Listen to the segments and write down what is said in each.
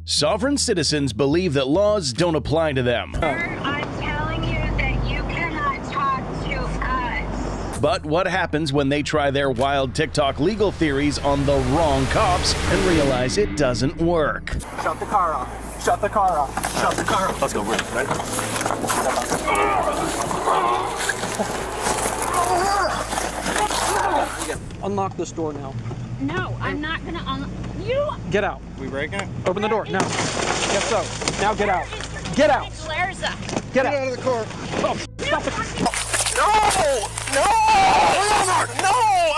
Sovereign citizens believe that laws don't apply to them. I'm telling you that you cannot talk to us. But what happens when they try their wild TikTok legal theories on the wrong cops and realize it doesn't work? Shut the car off. Shut the car off. Shut the car off. Let's go, Rick. Right? Unlock this door now. No, I'm not gonna you. Get out. We breaking it? Open the door now. Yes, so. Now get out. Get out. Get out of the car. Oh, stop it. No!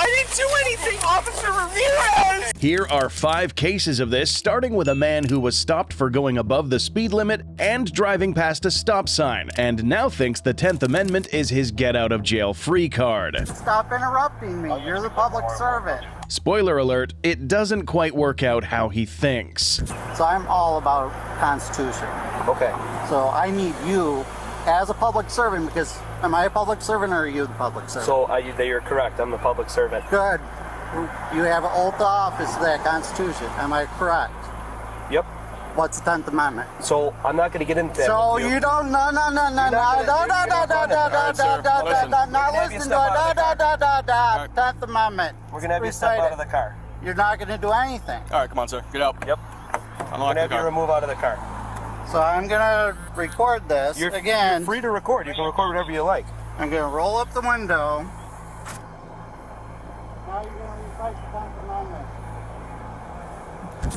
I didn't do anything, Officer Ramirez! Here are 5 cases of this, starting with a man who was stopped for going above the speed limit and driving past a stop sign, and now thinks the 10th Amendment is his get-out-of-jail-free card. Stop interrupting me. You're the public servant. Spoiler alert, it doesn't quite work out how he thinks. So I'm all about Constitution. Okay. So I need you as a public servant, because am I a public servant or are you the public servant? So you're correct. I'm the public servant. Good. You have an oath of office to that Constitution. Am I correct? Yep. What's the 10th Amendment? So I'm not going to get into that. So you don't, no, listen to it, 10th Amendment. We're going to have you step out of the car. You're not going to do anything. All right, come on, sir. Get out. Yep. I'm going to have you remove out of the car. So I'm going to record this again. You're free to record. You can record whatever you like. I'm going to roll up the window. Now you're going to recite the 10th Amendment.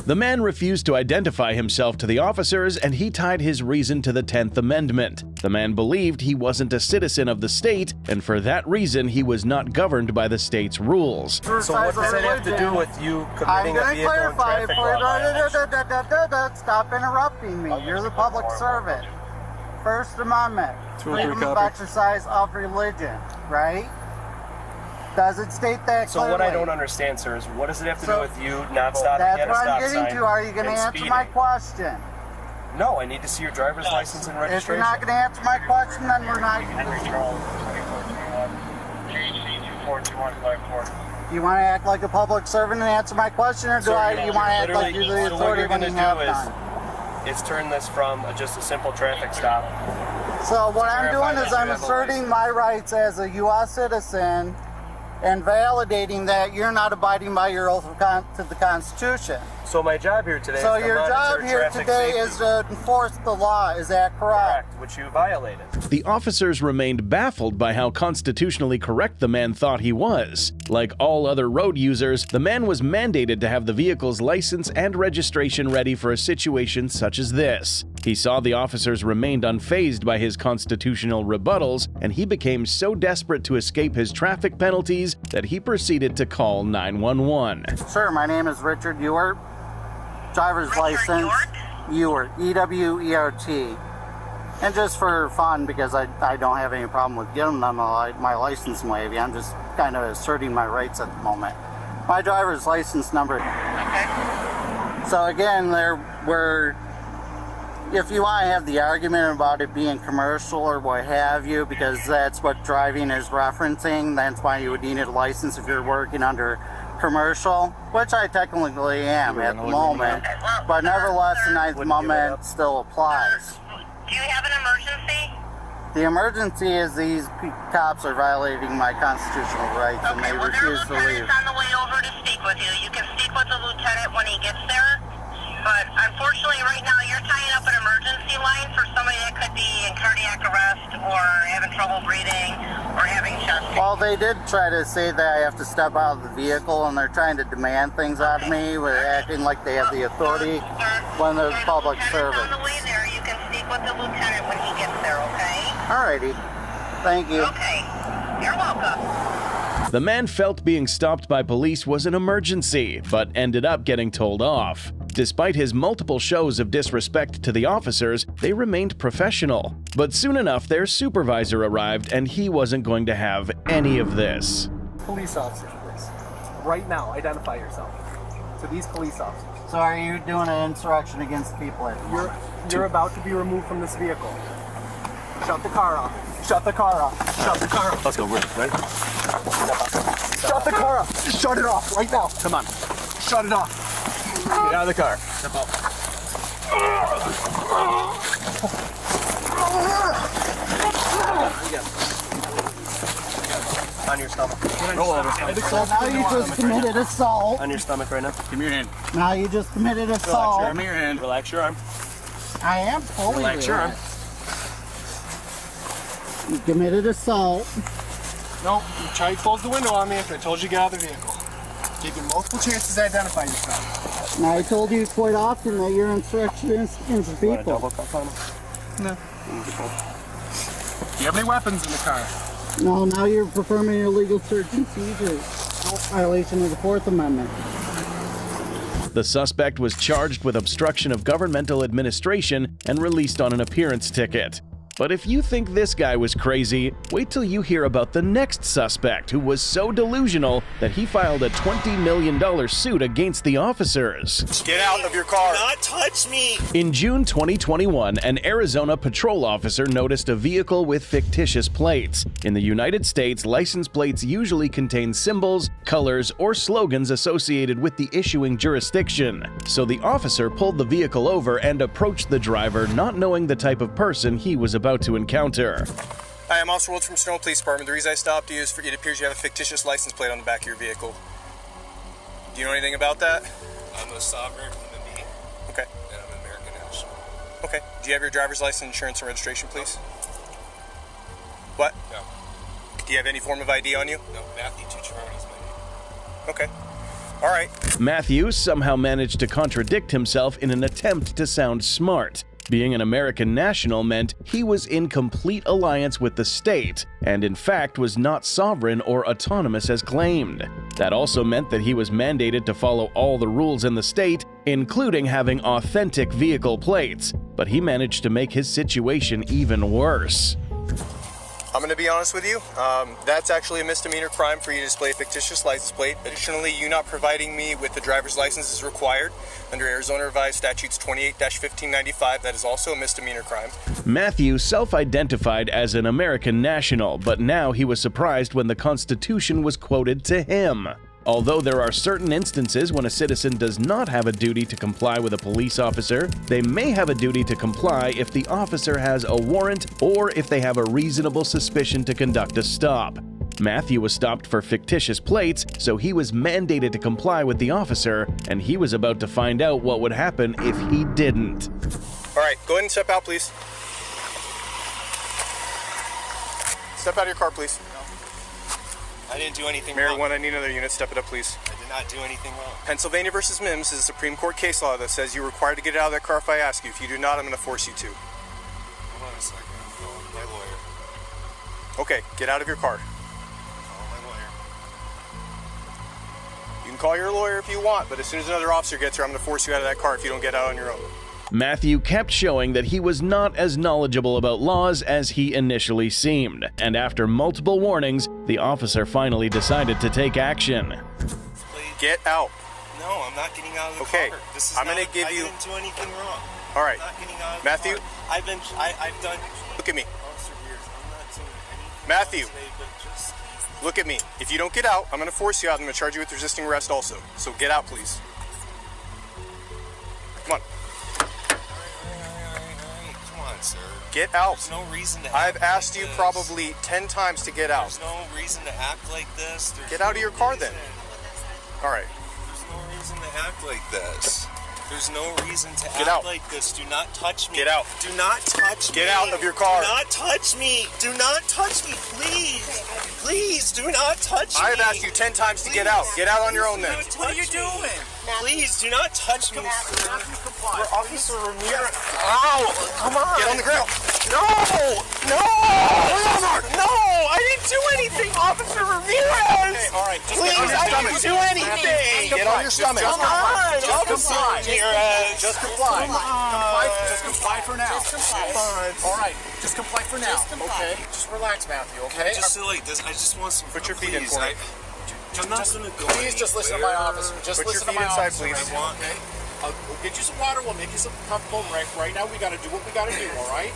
The man refused to identify himself to the officers, and he tied his reason to the 10th Amendment. The man believed he wasn't a citizen of the state, and for that reason he was not governed by the state's rules. So what does that have to do with you committing a vehicle and traffic law violation? Stop interrupting me. You're the public servant. First Amendment, freedom of exercise of religion, right? Does it state that clearly? So what I don't understand, sir, is what does it have to do with you not stopping at a stop sign? That's what I'm getting to. Are you going to answer my question? No, I need to see your driver's license and registration. If you're not going to answer my question, then we're not. You want to act like a public servant and answer my question, or you want to act like you're the authority when you have done? Is turn this from just a simple traffic stop. So what I'm doing is I'm asserting my rights as a U.S. citizen and validating that you're not abiding by your oath to the Constitution. So my job here today So is to your job here today is to enforce the law, is that correct? Correct, which you violated. The officers remained baffled by how constitutionally correct the man thought he was. Like all other road users, the man was mandated to have the vehicle's license and registration ready for a situation such as this. He saw the officers remained unfazed by his constitutional rebuttals, and he became so desperate to escape his traffic penalties that he proceeded to call 911. Sir, my name is Richard Ewert. Driver's license, Ewert, E-W-E-R-T. And just for fun, because I don't have any problem with getting them my license wavy, I'm just kind of asserting my rights at the moment. My driver's license number. Okay. So again, if you want to have the argument about it being commercial or what have you, because that's what driving is referencing, that's why you would need a license if you're working under commercial, which I technically am at the moment, but nevertheless the 9th Amendment still applies. Do you have an emergency? The emergency is these cops are violating my constitutional rights and they refuse to leave. On the way over to speak with you. You can speak with the lieutenant when he gets there, but unfortunately right now you're tying up an emergency line for somebody that could be in cardiac arrest or having trouble breathing or having chest pain. Well, they did try to say that I have to step out of the vehicle, and they're trying to demand things out of me with acting like they have the authority when they're public servants. On the way there, you can speak with the lieutenant when he gets there, okay? Alrighty. Thank you. Okay. You're welcome. The man felt being stopped by police was an emergency, but ended up getting told off. Despite his multiple shows of disrespect to the officers, they remained professional. But soon enough, their supervisor arrived, and he wasn't going to have any of this. Police officers, please. Right now, identify yourself to these police officers. So are you doing an insurrection against people at the moment? You're about to be removed from this vehicle. Shut the car off. Shut the car off. Shut the car off. Let's go, Rick. Right? Shut the car off. Shut it off right now. Come on. Shut it off. Get out of the car. Step out. On your stomach. Roll over. So now you just committed assault. On your stomach right now. Give me your hand. Now you just committed assault. Give me your hand. Relax your arm. I am fully Relax your arm. You committed assault. No, you tried to close the window on me after I told you to get out of the vehicle. Gave you multiple chances to identify yourself. Now I told you quite often that you're insurrectionists against You want a people. double cup on him? No. Do you have any weapons in the car? No, now you're performing an illegal search and seizure. Violation of the Fourth Amendment. The suspect was charged with obstruction of governmental administration and released on an appearance ticket. But if you think this guy was crazy, wait till you hear about the next suspect who was so delusional that he filed a $20 million suit against the officers. Get out of your car. Do not touch me! In June 2021, an Arizona patrol officer noticed a vehicle with fictitious plates. In the United States, license plates usually contain symbols, colors, or slogans associated with the issuing jurisdiction. So the officer pulled the vehicle over and approached the driver, not knowing the type of person he was about to encounter. Hi, I'm Officer Woods from Sonoma Police Department. The reason I stopped you is it appears you have a fictitious license plate on the back of your vehicle. Do you know anything about that? I'm a sovereign human being, Okay. and I'm an American national. Okay. Do you have your driver's license, insurance, and registration, please? What? No. Do you have any form of ID on you? No, Matthew Tucciarone is my name. Okay. All right. Matthew somehow managed to contradict himself in an attempt to sound smart. Being an American national meant he was in complete alliance with the state, and in fact was not sovereign or autonomous as claimed. That also meant that he was mandated to follow all the rules in the state, including having authentic vehicle plates, but he managed to make his situation even worse. I'm going to be honest with you. That's actually a misdemeanor crime for you to display a fictitious license plate. Additionally, you not providing me with the driver's license is required under Arizona Revised Statutes 28-1595. That is also a misdemeanor crime. Matthew self-identified as an American national, but now he was surprised when the Constitution was quoted to him. Although there are certain instances when a citizen does not have a duty to comply with a police officer, they may have a duty to comply if the officer has a warrant or if they have a reasonable suspicion to conduct a stop. Matthew was stopped for fictitious plates, so he was mandated to comply with the officer, and he was about to find out what would happen if he didn't. All right, go ahead and step out, please. Step out of your car, please. I didn't do anything Mary wrong. 1, I need another unit. Step it up, please. I did not do anything wrong. Pennsylvania versus Mims is a Supreme Court case law that says you're required to get out of that car if I ask you. If you do not, I'm going to force you to. Hold on a second. I'm calling my lawyer. Okay, get out of your car. Call my lawyer. You can call your lawyer if you want, but as soon as another officer gets here, I'm going to force you out of that car if you don't get out on your own. Matthew kept showing that he was not as knowledgeable about laws as he initially seemed, and after multiple warnings, the officer finally decided to take action. Get out. No, I'm not getting out of the Okay, car. This is I'm not, gonna give you- I didn't do anything wrong. All right, I'm not getting out of Matthew? the car. I've done. Look at me. Officer Beers, I'm not doing anything Matthew. wrong today, but just Look at me. If you don't get out, I'm going to force you out. I'm going to charge you with resisting arrest also. So get out, please. Come on. All right. Come on, sir. Get out. There's no reason to I've act asked like you this. probably 10 times to get out. There's no reason to act like this. There's Get out of no your car then. reason. All right. There's no reason to act like this. There's no reason to Get act out. like this. Do not touch me. Get out. Do not touch me. Get out of your car. Do not touch me. Do not touch me, please. Please, do not touch me. I have asked you 10 times to get out. Get out on your own then. What are you doing? Please, do not touch me, sir. We're Officer Ramirez. Ow! Come on. Get on the ground. No! No! No! I didn't do anything, Officer Ramirez! Okay, all right. Just Please, get on your I stomach. didn't do anything! Get on your stomach. Come on! Just Officer comply. Ramirez! Just comply. Just comply for now. All right, just comply for now. Okay, just relax, Matthew. Okay. Just silly. I just want some. Put your feet in for me. I'm not gonna go. Please just listen to my officer. Just Put your listen to feet my inside, officer. please. Right now, okay. We'll get you some water. We'll make you some comfortable. Right now, we got to do what we got to do. All right.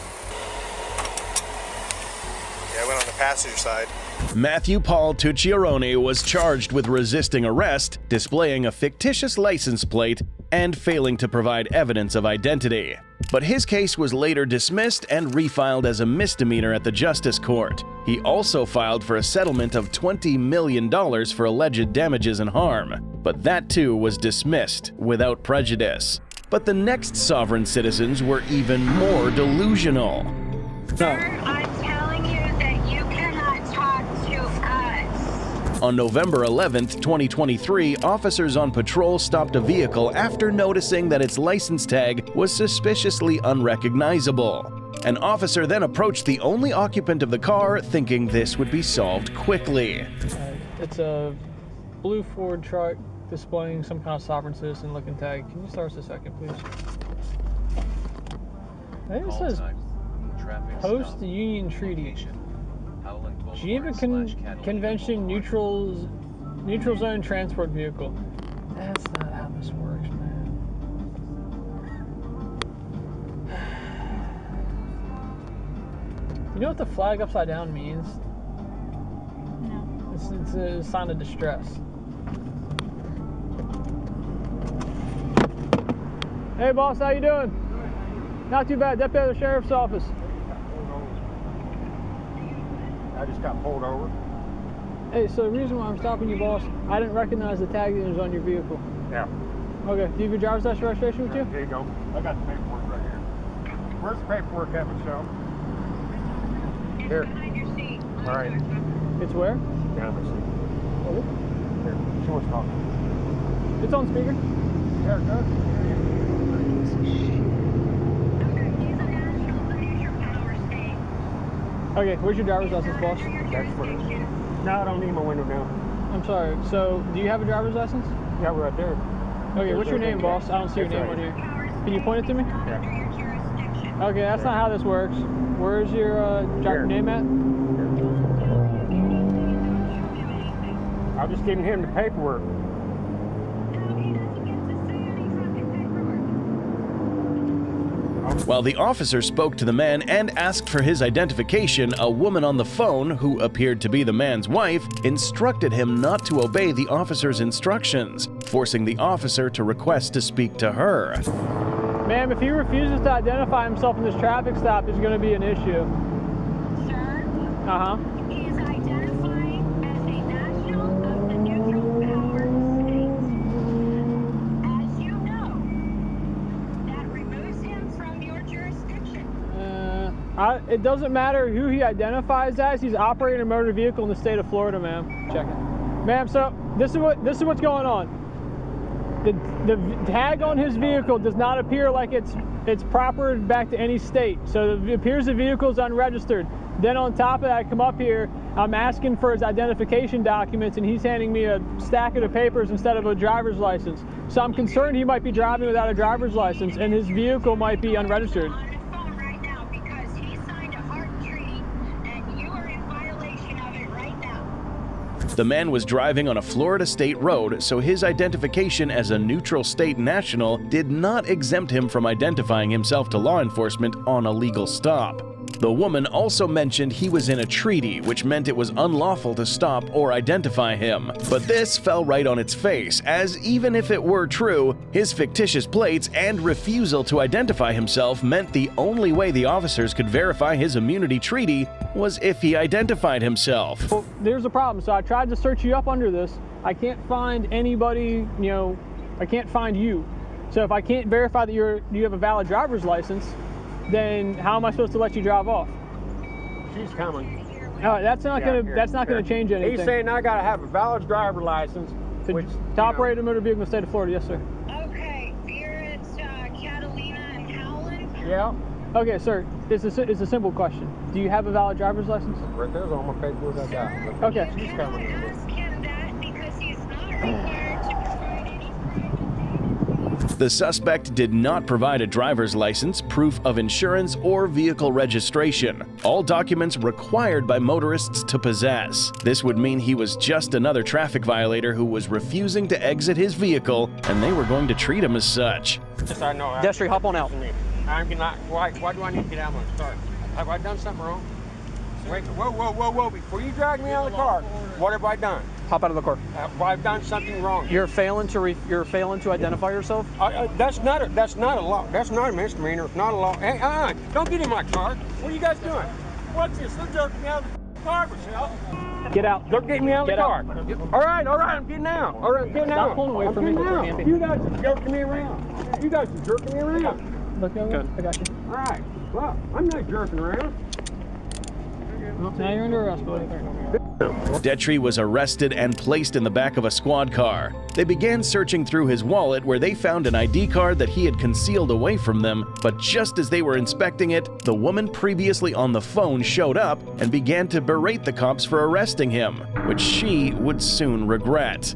Yeah, I went on the passenger side. Matthew Paul Tucciarone was charged with resisting arrest, displaying a fictitious license plate, and failing to provide evidence of identity. But his case was later dismissed and refiled as a misdemeanor at the Justice Court. He also filed for a settlement of $20 million for alleged damages and harm, but that too was dismissed without prejudice. But the next sovereign citizens were even more delusional. Sir, I'm telling you that you cannot talk to us. On November 11th, 2023, officers on patrol stopped a vehicle after noticing that its license tag was suspiciously unrecognizable. An officer then approached the only occupant of the car, thinking this would be solved quickly. It's a blue Ford truck displaying some kind of sovereign citizen looking tag. Can you start us a second, please? I think it says Post-Union Treaty. Geneva Convention Neutral Zone Transport Vehicle. That's not how this works, man. You know what the flag upside down means? No. It's a sign of distress. Hey boss, how you doing? Not too bad. Deputy of the Sheriff's Office. I just got pulled over. Hey, so the reason why I'm stopping you, boss, I didn't recognize the tag that was on your vehicle. Yeah. Okay, do you have your driver's license registration with you? There you go. I got the paperwork right here. Where's the paperwork at, Michelle? Here. Behind your seat. All right. It's where? Down the seat. Okay. Here. She wants to talk. It's on speaker. Yeah, it does. Okay, where's your driver's license, boss? That's for No, I don't need my window down. I'm sorry, so do you have a driver's license? Yeah, we're right there. Okay, what's your name, boss? I don't see your name on here. Can you point it to me? Yeah. Okay, that's not how this works. Where's your name at? I'm just giving him the paperwork. While the officer spoke to the man and asked for his identification, a woman on the phone, who appeared to be the man's wife, instructed him not to obey the officer's instructions, forcing the officer to request to speak to her. Ma'am, if he refuses to identify himself in this traffic stop, there's going to be an issue. Sir? Uh-huh. He is identifying as a national of the neutral power state. As you know, that removes him from your jurisdiction. It doesn't matter who he identifies as. He's operating a motor vehicle in the state of Florida, ma'am. Check it. Ma'am, so this is what's going on. The tag on his vehicle does not appear like it's proper back to any state. So it appears the vehicle is unregistered. Then on top of that, I come up here, I'm asking for his identification documents, and he's handing me a stack of papers instead of a driver's license. So I'm concerned he might be driving without a driver's license, and his vehicle might be unregistered. On his phone right now because he signed a heart treaty, and you are in violation of it right now. The man was driving on a Florida state road, so his identification as a neutral state national did not exempt him from identifying himself to law enforcement on a legal stop. The woman also mentioned he was in a treaty, which meant it was unlawful to stop or identify him. But this fell right on its face, as even if it were true, his fictitious plates and refusal to identify himself meant the only way the officers could verify his immunity treaty was if he identified himself. Well, there's a problem. So I tried to search you up under this. I can't find anybody, I can't find you. So if I can't verify that you have a valid driver's license, then how am I supposed to let you drive off? She's coming. That's not gonna change anything. He's saying I gotta have a valid driver's license to operate a motor vehicle in the state of Florida. Yes, sir. Okay, you're at Catalina and Howland? Yeah. Okay, sir. It's a simple question. Do you have a valid driver's license? Right there's all my paperwork I got. Okay. She's coming. Ask him that because he's not required to provide any proof. The suspect did not provide a driver's license, proof of insurance, or vehicle registration, all documents required by motorists to possess. This would mean he was just another traffic violator who was refusing to exit his vehicle, and they were going to treat him as such. Yes, I know. Destry, hop on out. I'm not. Why do I need to get out of my car? Have I done something wrong? Wait, whoa. Before you drag me out of the car, what have I done? Hop out of the car. I've done something wrong. You're failing to identify yourself. That's not a law. That's not a misdemeanor. It's not a law. Hey, don't get in my car. What are you guys doing? What's this? They're jerking me out of the car, Michelle. Get out. They're getting me out of the car. All right, I'm getting out. All right, I'm getting out. Stop pulling away from me. You guys are jerking me around. You guys are jerking me around. Look, good. I got you. All right. Well, I'm not jerking around. Now you're under arrest, buddy. Detry was arrested and placed in the back of a squad car. They began searching through his wallet where they found an ID card that he had concealed away from them, but just as they were inspecting it, the woman previously on the phone showed up and began to berate the cops for arresting him, which she would soon regret.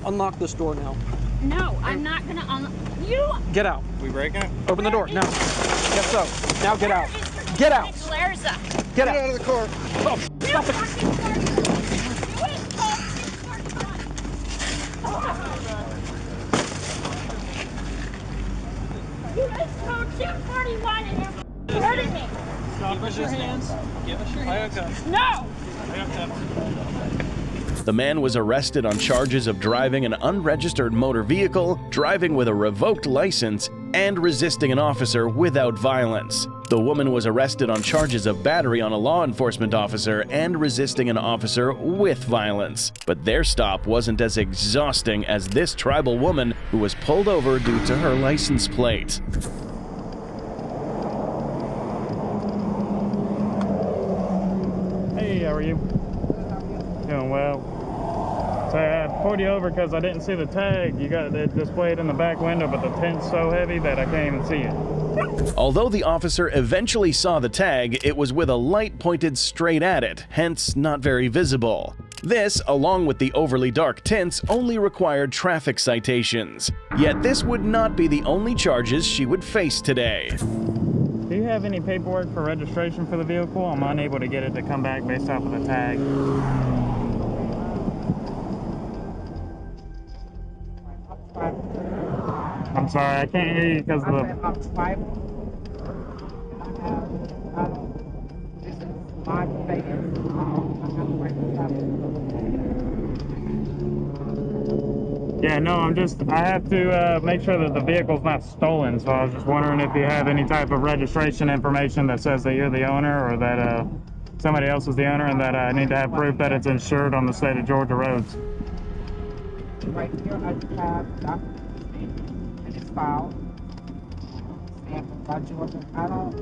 Unlock this door now. No, I'm not gonna unlock. You. Get out. We breaking it? Open the door. No. Yes, so. Now get out. Get out. Where's that? Get out. Get out of the car. Oh, stop it. You just told 241 and you're hurting me. Give us your hands. Give us your hands. No. The man was arrested on charges of driving an unregistered motor vehicle, driving with a revoked license, and resisting an officer without violence. The woman was arrested on charges of battery on a law enforcement officer and resisting an officer with violence. But their stop wasn't as exhausting as this tribal woman who was pulled over due to her license plate. Hey, how are you? Doing well. So I pulled you over because I didn't see the tag. You got it displayed in the back window, but the tint's so heavy that I can't even see it. Although the officer eventually saw the tag, it was with a light pointed straight at it, hence not very visible. This, along with the overly dark tints, only required traffic citations. Yet this would not be the only charges she would face today. Do you have any paperwork for registration for the vehicle? I'm unable to get it to come back based off of the tag. I'm sorry, I can't hear you because of the... Yeah, no, I have to make sure that the vehicle's not stolen, so I was just wondering if you have any type of registration information that says that you're the owner or that somebody else is the owner and that I need to have proof that it's insured on the state of Georgia roads. Right here, I have document and it's filed. Stamped by Georgia. I don't.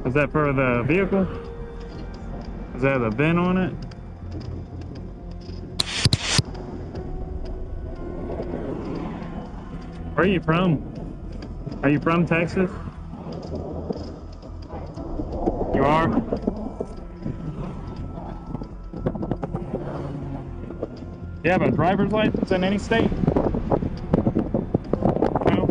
Is that for the vehicle? Does that have a VIN on it? Where are you from? Are you from Texas? You are? You have a driver's license in any state? No?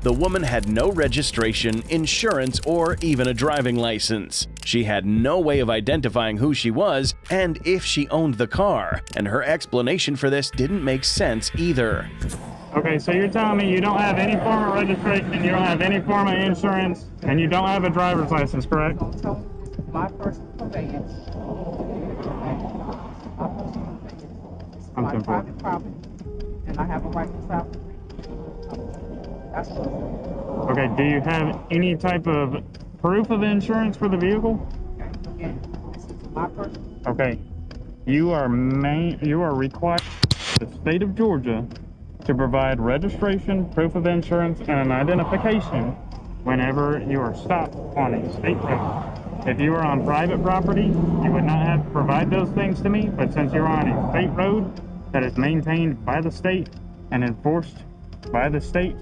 The woman had no registration, insurance, or even a driving license. She had no way of identifying who she was and if she owned the car, and her explanation for this didn't make sense either. Okay, so you're telling me you don't have any form of registration, you don't have any form of insurance, and you don't have a driver's license, correct? My personal conveyance. I'm My simple. private property, and I have a right to travel. That's what. Okay, do you have any type of proof of insurance for the vehicle? Okay, again, this is my personal. Okay, you are required by the state of Georgia to provide registration, proof of insurance, and an identification whenever you are stopped on a state road. If you are on private property, you would not have to provide those things to me, but since you're on a state road that is maintained by the state and enforced by the state,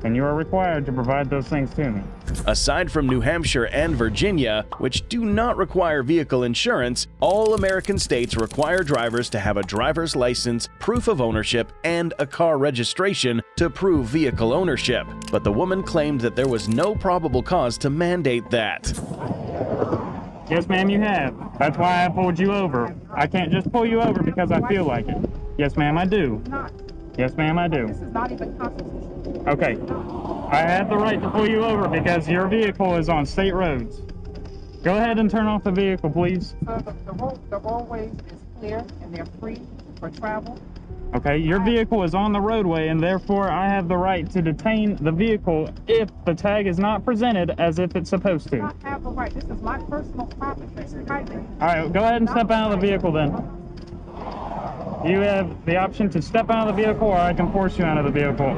and you are required to provide those things to me. Aside from New Hampshire and Virginia, which do not require vehicle insurance, all American states require drivers to have a driver's license, proof of ownership, and a car registration to prove vehicle ownership. But the woman claimed that there was no probable cause to mandate that. Yes, ma'am, you have. That's why I pulled you over. I can't just pull you over because I feel like it. Yes, ma'am, I do. Yes, ma'am, I do. This is not even constitutional. Okay. I have the right to pull you over because your vehicle is on state roads. Go ahead and turn off the vehicle, please. So the roadways is clear and they're free for travel. Okay, your vehicle is on the roadway, and therefore I have the right to detain the vehicle if the tag is not presented as if it's supposed to. I have the right. This is my personal property. All right, go ahead and step out of the vehicle then. You have the option to step out of the vehicle, or I can force you out of the vehicle.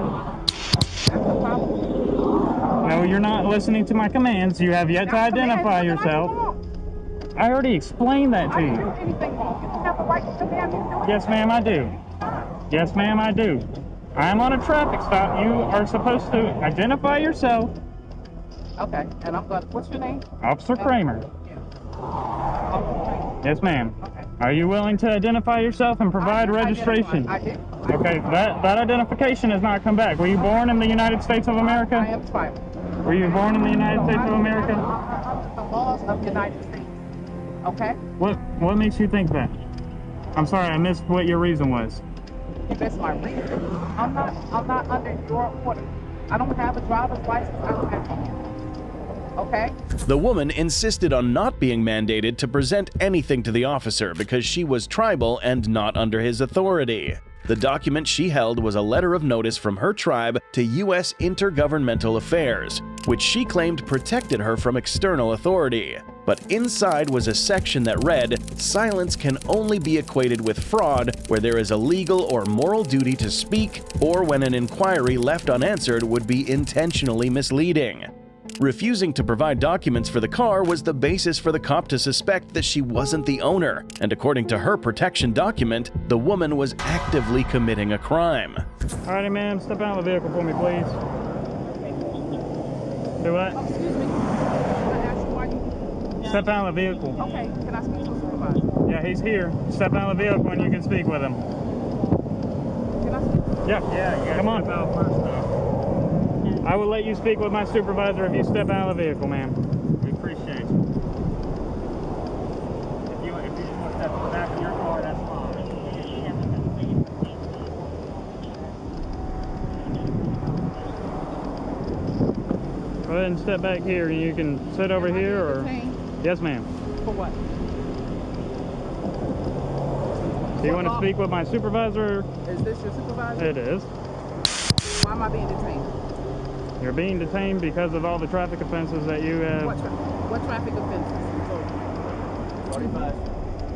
No, you're not listening to my commands. You have yet to identify yourself. I already explained that to you. Yes, ma'am, I do. Yes, ma'am, I do. I am on a traffic stop. You are supposed to identify yourself. Okay, and I'm going. What's your name? Officer Kramer. Yes, ma'am. Okay. Are you willing to identify yourself and provide registration? I did. Okay, that identification has not come back. Were you born in the United States of America? I am tribal. Were you born in the United States of America? The laws of the United States. Okay? What makes you think that? I'm sorry, I missed what your reason was. You missed my reason. I'm not under your order. I don't have a driver's license. I don't have any. Okay? The woman insisted on not being mandated to present anything to the officer because she was tribal and not under his authority. The document she held was a letter of notice from her tribe to U.S. Intergovernmental Affairs, which she claimed protected her from external authority. But inside was a section that read, "Silence can only be equated with fraud where there is a legal or moral duty to speak, or when an inquiry left unanswered would be intentionally misleading." Refusing to provide documents for the car was the basis for the cop to suspect that she wasn't the owner, and according to her protection document, the woman was actively committing a crime. Alrighty, ma'am, step out of the vehicle for me, please. Do what? Excuse me. Can I ask you why you... Step out of the vehicle. Okay, can I speak to a supervisor? Yeah, he's here. Step out of the vehicle and you can speak with him. Can I speak? Yeah, come on. Out first, I will let you speak with my supervisor if you step out of the vehicle, ma'am. We appreciate you. If you just want to step in the back of your car, that's fine. Go ahead and step back here, and you can sit over here, or... Yes, ma'am. For what? Do you want to speak with my supervisor? Is this your supervisor? It is. Why am I being detained? You're being detained because of all the traffic offenses that you have. What traffic offenses? 45.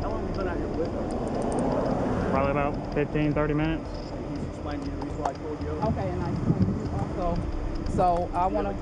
How long have you been out here with us? Probably about 15, 30 minutes. Can you explain to you the reason why I told you? Okay, and I told you also. So I want to...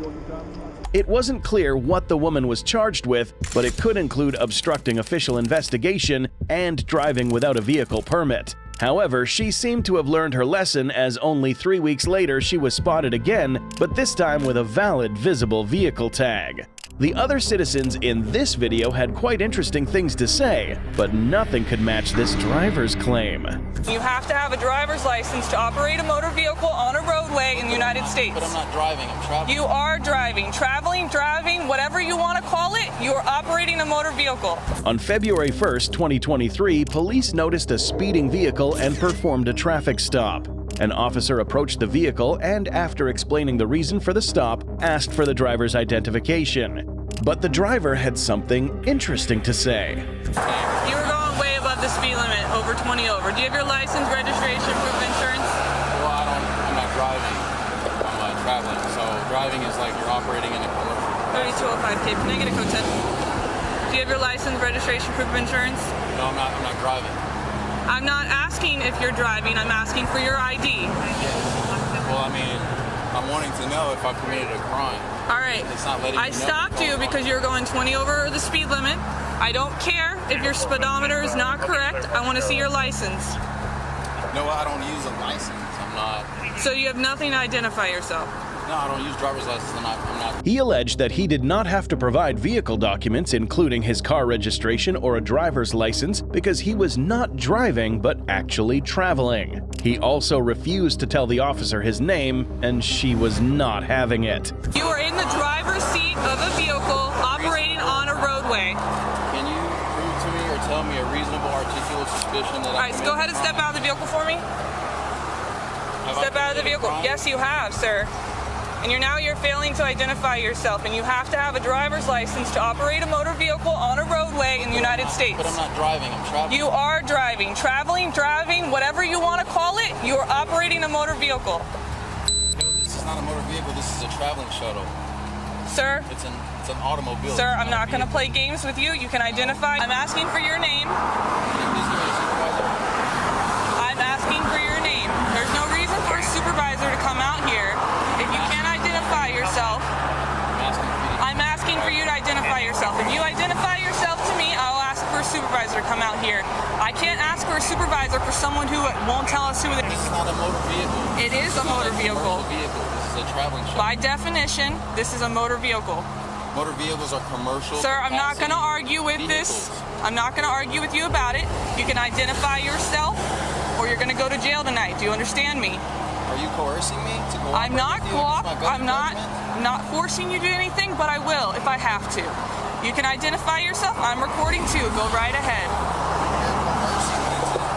It wasn't clear what the woman was charged with, but it could include obstructing official investigation and driving without a vehicle permit. However, she seemed to have learned her lesson, as only 3 weeks later she was spotted again, but this time with a valid visible vehicle tag. The other citizens in this video had quite interesting things to say, but nothing could match this driver's claim. You have to have a driver's license to operate a motor vehicle on a roadway in the United States. But I'm not driving, I'm traveling. You are driving, traveling, driving, whatever you want to call it, you are operating a motor vehicle. On February 1st, 2023, police noticed a speeding vehicle and performed a traffic stop. An officer approached the vehicle and, after explaining the reason for the stop, asked for the driver's identification. But the driver had something interesting to say. You were going way above the speed limit, over 20 over. Do you have your license, registration, proof of insurance? Well, I'm not driving. I'm traveling. So driving is like you're operating in a commercial. 3205K. Can I get a code 10? Do you have your license, registration, proof of insurance? No, I'm not driving. I'm not asking if you're driving, I'm asking for your ID. Well, I mean, I'm wanting to know if I've committed a crime. All right. It's not letting I stopped you because you're going 20 over the speed limit. I don't care if your speedometer is not correct. I want to see your license. No, I don't use a license. I'm not. So you have nothing to identify yourself? No, I don't use driver's license. I'm not. He alleged that he did not have to provide vehicle documents, including his car registration or a driver's license, because he was not driving but actually traveling. He also refused to tell the officer his name, and she was not having it. You are in the driver's seat of a vehicle operating on a roadway. Can you prove to me or tell me a reasonable articulate suspicion that All right, so go ahead and step out of the vehicle for me. Step out of the vehicle. Yes, you have, sir. and you're failing to identify yourself, and you have to have a driver's license to operate a motor vehicle on a roadway in the United States. But I'm not driving, I'm traveling. You are driving, traveling, driving, whatever you want to call it, you are operating a motor vehicle. No, this is not a motor vehicle, this is a traveling shuttle. Sir? It's an automobile. Sir, I'm not going to play games with you. You can identify. I'm asking for your name. I'm asking for your name. There's no reason for a supervisor to come out here if you can't identify yourself. I'm asking for you to identify yourself. If you identify yourself to me, I'll ask for a supervisor to come out here. I can't ask for a supervisor for someone who won't tell us who it is. This is not a motor vehicle. It is a motor vehicle. This is a traveling shuttle. By definition, this is a motor vehicle. Motor vehicles are commercial. Sir, I'm not going to argue with this. I'm not going to argue with you about it. You can identify yourself, or you're going to go to jail tonight. Do you understand me? Are you coercing me to go? I'm not not forcing you to do anything, but I will if I have to. You can identify yourself. I'm recording too. Go right ahead.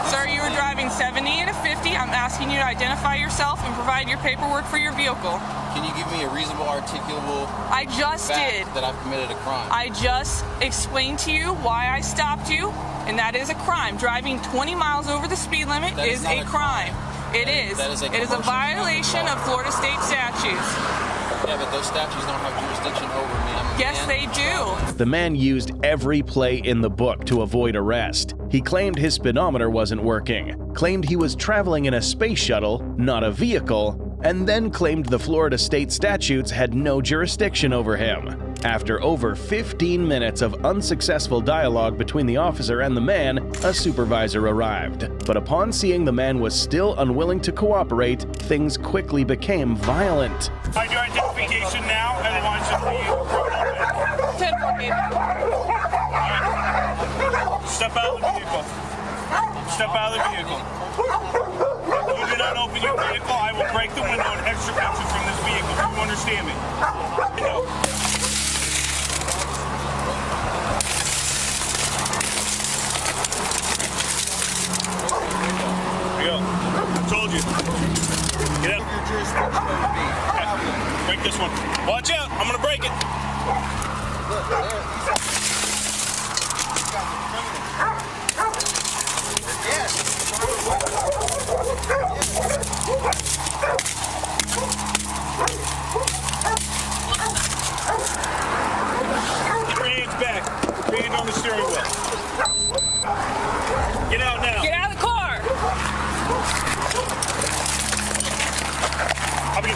Sir, you were driving 70 and a 50. I'm asking you to identify yourself and provide your paperwork for your vehicle. Can you give me a reasonable, articulable I just did. That I've committed a crime? I just explained to you why I stopped you, and that is a crime. Driving 20 miles over the speed limit is a crime. It is. It is a violation of Florida state statutes. Yeah, but those statutes don't have jurisdiction over me. Yes, they do. The man used every play in the book to avoid arrest. He claimed his speedometer wasn't working, claimed he was traveling in a space shuttle, not a vehicle, and then claimed the Florida state statutes had no jurisdiction over him. After over 15 minutes of unsuccessful dialogue between the officer and the man, a supervisor arrived. But upon seeing the man was still unwilling to cooperate, things quickly became violent. Find your identification now, otherwise you'll be Step out of the vehicle. Step out of the vehicle. If you do not open your vehicle, I will break the window and extricate you from this vehicle. Do you understand me? No. Here you go. I told you. Get out. Okay. Break this one. Watch out. I'm going to break it. Get your hands back. Put your hand on the steering wheel. Get out now. Get out of the car. I'll be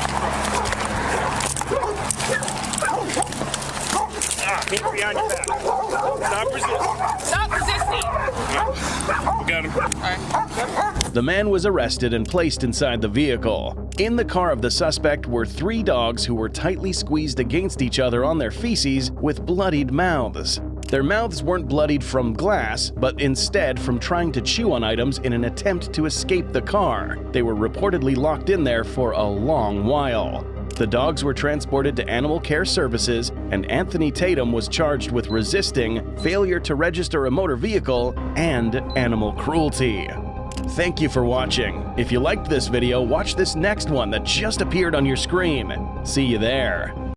hands behind your back. Stop resisting. Stop resisting. Yeah. We got him. All right. The man was arrested and placed inside the vehicle. In the car of the suspect were 3 dogs who were tightly squeezed against each other on their feces with bloodied mouths. Their mouths weren't bloodied from glass, but instead from trying to chew on items in an attempt to escape the car. They were reportedly locked in there for a long while. The dogs were transported to Animal Care Services, and Anthony Tatum was charged with resisting, failure to register a motor vehicle, and animal cruelty. Thank you for watching. If you liked this video, watch this next one that just appeared on your screen. See you there.